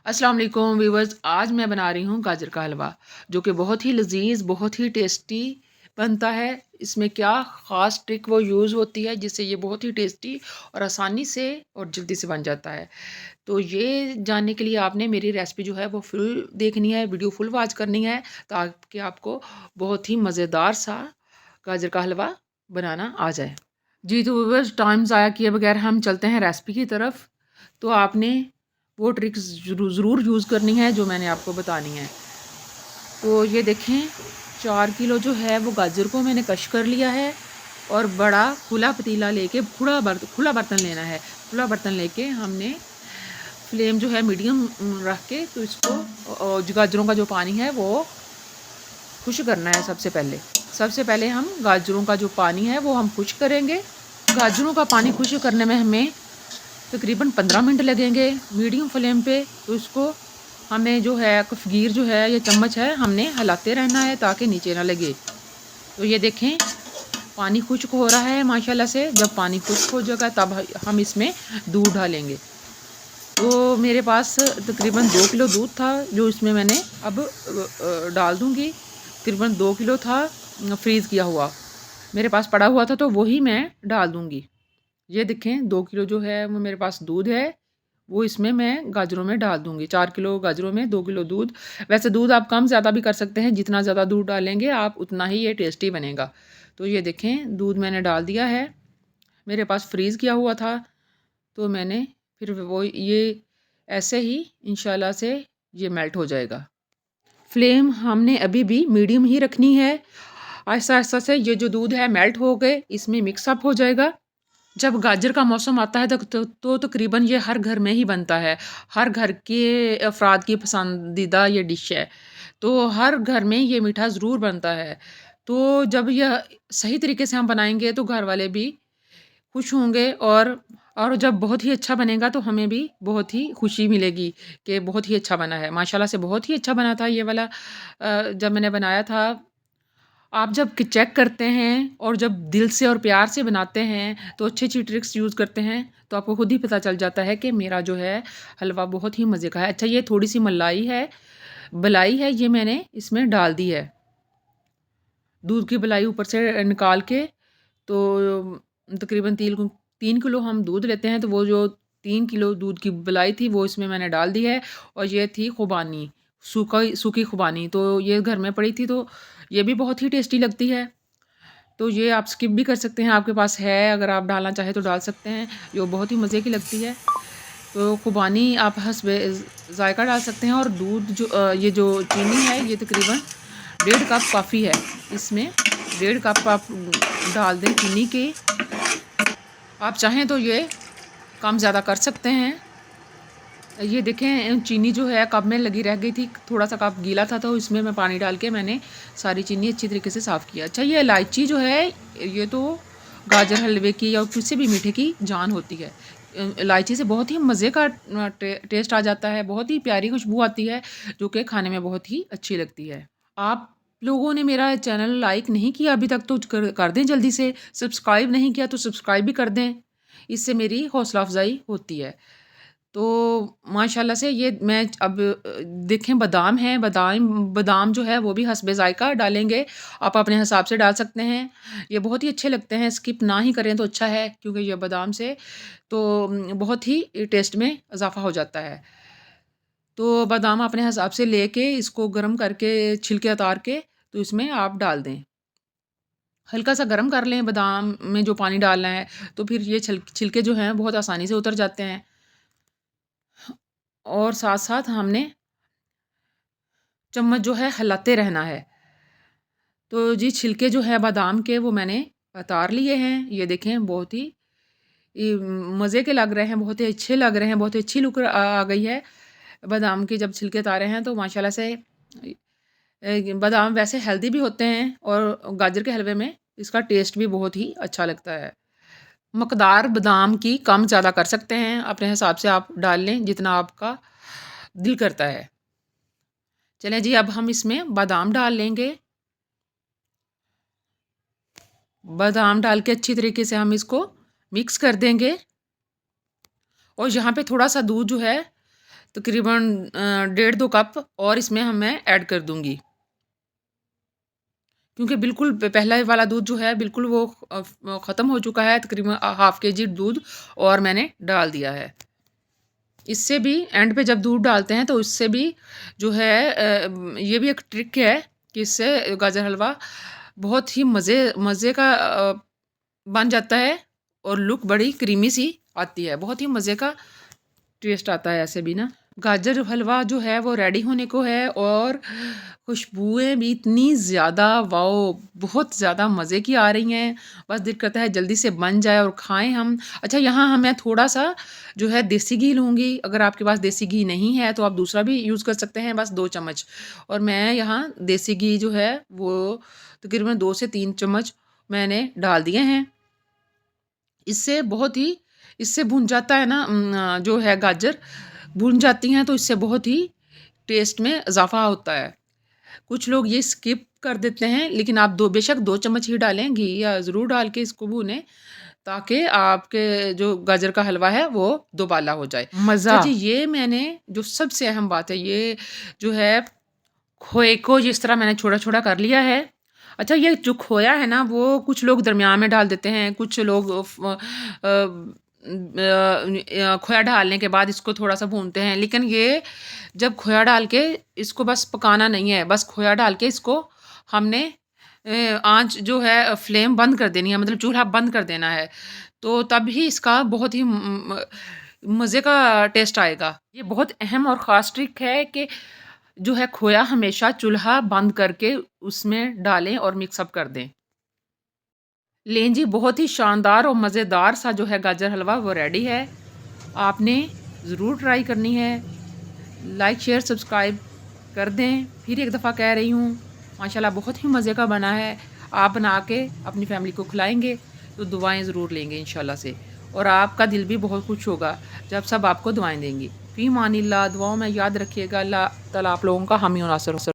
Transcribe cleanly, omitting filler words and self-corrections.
अस्सलाम वालेकुम व्यूवर्स। आज मैं बना रही हूँ गाजर का हलवा, जो कि बहुत ही लजीज, बहुत ही टेस्टी बनता है। इसमें क्या ख़ास ट्रिक वो यूज़ होती है जिससे ये बहुत ही टेस्टी और आसानी से और जल्दी से बन जाता है। तो ये जानने के लिए आपने मेरी रेसिपी जो है वो फुल देखनी है, वीडियो फुल वॉच करनी है, ताकि आपको बहुत ही मज़ेदार सा गाजर का हलवा बनाना आ जाए। जी, तो व्यूवर्स, टाइम ज़ाया किए बगैर हम चलते हैं रेसिपी की तरफ। तो आपने वो ट्रिक्स ज़रूर यूज़ करनी है जो मैंने आपको बतानी है। तो ये देखें, 4 किलो जो है वो गाजर को मैंने कश कर लिया है और बड़ा खुला पतीला लेके खुला बर्तन लेना है। खुला बर्तन लेके हमने फ्लेम जो है मीडियम रख के तो इसको जो गाजरों का जो पानी है वो खुश करना है। सबसे पहले हम गाजरों का जो पानी है वो हम खुश करेंगे। गाजरों का पानी खुश करने में हमें तकरीबन 15 मिनट लगेंगे मीडियम फ्लेम पे। तो इसको हमें जो है कफगीर जो है ये चम्मच है, हमने हिलाते रहना है ताकि नीचे ना लगे। तो ये देखें, पानी खुश्क हो रहा है माशाल्लाह से। जब पानी खुश्क हो जाएगा तब हम इसमें दूध डालेंगे। तो मेरे पास तकरीबन 2 किलो दूध था जो इसमें मैंने अब डाल दूँगी। तकरीबन 2 किलो था फ्रीज़ किया हुआ, मेरे पास पड़ा हुआ था तो वही मैं डाल दूँगी। ये देखें, 2 किलो जो है वो मेरे पास दूध है, वो इसमें मैं गाजरों में डाल दूँगी। 4 किलो गाजरों में 2 किलो दूध। वैसे दूध आप कम ज़्यादा भी कर सकते हैं, जितना ज़्यादा दूध डालेंगे आप उतना ही ये टेस्टी बनेगा। तो ये देखें, दूध मैंने डाल दिया है, मेरे पास फ्रीज़ किया हुआ था। तो मैंने फिर वो ये ऐसे ही इंशाल्लाह से ये मेल्ट हो जाएगा। फ्लेम हमने अभी भी मीडियम ही रखनी है। आहिस्ता-आहिस्ता से ये जो दूध है मेल्ट हो गए, इसमें मिक्स अप हो जाएगा। जब गाजर का मौसम आता है तो तकरीबन ये हर घर में ही बनता है। हर घर के अफ़राद की पसंदीदा ये डिश है। तो हर घर में ये मीठा ज़रूर बनता है। तो जब यह सही तरीके से हम बनाएँगे तो घर वाले भी खुश होंगे, और जब बहुत ही अच्छा बनेगा तो हमें भी बहुत ही खुशी मिलेगी कि बहुत ही अच्छा बना है। माशाल्लाह से बहुत ही अच्छा बना था ये वाला। जब मैंने बनाया था, आप जब कि चेक करते हैं और जब दिल से और प्यार से बनाते हैं तो अच्छी-अच्छी ट्रिक्स यूज़ करते हैं, तो आपको खुद ही पता चल जाता है कि मेरा जो है हलवा बहुत ही मज़े का है। अच्छा, ये थोड़ी-सी मलाई है, ये मैंने इसमें डाल दी है। दूध की मलाई ऊपर से निकाल के, तो तकरीबन 3 किलो हम दूध लेते हैं, तो वो जो 3 किलो दूध की मलाई थी वो इसमें मैंने डाल दी है। और ये थी खुबानी, सूखी खुबानी, तो ये घर में पड़ी थी, तो ये भी बहुत ही टेस्टी लगती है। तो ये आप स्किप भी कर सकते हैं, आपके पास है, अगर आप डालना चाहें तो डाल सकते हैं, जो बहुत ही मज़े की लगती है। तो खुबानी आप हस्बे ज़ायक़ा डाल सकते हैं। और दूध जो ये जो चीनी है ये तकरीबन 1.5 कप काफ़ी है। इसमें 1.5 कप आप डाल दें चीनी के। आप चाहें तो ये कम ज़्यादा कर सकते हैं। ये देखें, चीनी जो है कप में लगी रह गई थी, थोड़ा-सा कप गीला था, तो इसमें मैं पानी डाल के मैंने सारी चीनी अच्छी तरीके से साफ़ किया। अच्छा, ये इलायची जो है, ये तो गाजर हलवे की या किसी भी मीठे की जान होती है। इलायची से बहुत ही मज़े का टेस्ट आ जाता है, बहुत ही प्यारी खुशबू आती है, जो कि खाने में बहुत ही अच्छी लगती है। आप लोगों ने मेरा चैनल लाइक नहीं किया अभी तक तो कर दें जल्दी से। सब्सक्राइब नहीं किया तो सब्सक्राइब भी कर दें, इससे मेरी हौसला अफ़ज़ाई होती है। तो माशाल्लाह से ये मैं अब देखें, बादाम हैं, बादाम जो है वो भी हस्बे ज़ायक़ा डालेंगे, आप अपने हिसाब से डाल सकते हैं। ये बहुत ही अच्छे लगते हैं, स्किप ना ही करें तो अच्छा है, क्योंकि ये बादाम से तो बहुत ही टेस्ट में इज़ाफ़ा हो जाता है। तो बादाम अपने हिसाब से लेके इसको गर्म करके छिलके उतार के तो इसमें आप डाल दें। हल्का सा गर्म कर लें बादाम में जो पानी डालना है, तो फिर ये छिलके जो हैं बहुत आसानी से उतर जाते हैं। और साथ-साथ हमने चम्मच जो है हिलाते रहना है। तो जी, छिलके जो है बादाम के वो मैंने उतार लिए हैं। ये देखें, बहुत ही मज़े के लग रहे हैं, बहुत ही अच्छे लग रहे हैं, बहुत ही अच्छी लुक आ गई है। बादाम के जब छिलके उतारे हैं तो माशाल्लाह से बादाम वैसे हेल्दी भी होते हैं, और गाजर के हलवे में इसका टेस्ट भी बहुत ही अच्छा लगता है। मकदार बादाम की कम ज़्यादा कर सकते हैं, अपने हिसाब से आप डाल लें जितना आपका दिल करता है। चलें जी, अब हम इसमें बादाम डाल लेंगे। बादाम डाल के अच्छी तरीके से हम इसको मिक्स कर देंगे। और यहाँ पे थोड़ा सा दूध जो है तकरीबन 1.5-2 कप और इसमें मैं ऐड कर दूँगी। क्योंकि बिल्कुल पहला वाला दूध जो है बिल्कुल वो ख़त्म हो चुका है, तकरीबन हाफ़ केजी दूध और मैंने डाल दिया है। इससे भी एंड पे जब दूध डालते हैं तो इससे भी जो है ये भी एक ट्रिक है कि इससे गाजर हलवा बहुत ही मज़े का बन जाता है और लुक बड़ी क्रीमी सी आती है। बहुत ही मज़े का टेस्ट आता है ऐसे भी ना। गाजर हलवा जो है वो रेडी होने को है और खुशबुएँ भी इतनी ज़्यादा वाओ! बहुत ज़्यादा मज़े की आ रही हैं। बस दिल करता है जल्दी से बन जाए और खाएँ हम। अच्छा यहाँ मैं थोड़ा-सा जो है देसी घी लूँगी। अगर आपके पास देसी घी नहीं है तो आप दूसरा भी यूज़ कर सकते हैं, बस 2 चम्मच। और मैं यहाँ देसी घी जो है वो तकरीबन 2 से 3 चम्मच मैंने डाल दिए हैं। इससे बहुत ही इससे भुन जाता है ना जो है गाजर भुन जाती हैं तो इससे बहुत ही टेस्ट में इज़ाफ़ा होता है। कुछ लोग ये स्किप कर देते हैं लेकिन आप बेशक 2 चम्मच ही डालें घी या ज़रूर डाल के इसको भूनें ताकि आपके जो गाजर का हलवा है वो दोबाला हो जाए। अच्छा जी, ये मैंने जो सबसे अहम बात है ये जो है खोए को जिस तरह मैंने छोटा-छोटा कर लिया है। अच्छा ये जो खोया है ना वो कुछ लोग दरमियान में डाल देते हैं, कुछ लोग खोया डालने के बाद इसको थोड़ा-सा भूनते हैं। लेकिन ये जब खोया डाल के इसको बस पकाना नहीं है, बस खोया डाल के इसको हमने आँच जो है फ्लेम बंद कर देनी है, मतलब चूल्हा बंद कर देना है। तो तभी इसका बहुत ही मज़े का टेस्ट आएगा। ये बहुत अहम और ख़ास ट्रिक है कि जो है खोया हमेशा चूल्हा बंद करके उसमें डालें और मिक्स अप कर दें। लें जी, बहुत ही शानदार और मज़ेदार सा जो है गाजर हलवा वो रेडी है। आपने ज़रूर ट्राई करनी है। लाइक, शेयर, सब्सक्राइब कर दें। फिर एक दफ़ा कह रही हूँ, माशाल्लाह बहुत ही मज़े का बना है। आप बना के अपनी फैमिली को खिलाएँगे तो दुआएँ ज़रूर लेंगे इंशाल्लाह से और आपका दिल भी बहुत खुश होगा जब सब आपको दुआएँ देंगी। फ़ी अमानिल्लाह, दुआओं में याद रखिएगा। अल्लाह ताला आप लोगों का हामी और नासिर हो।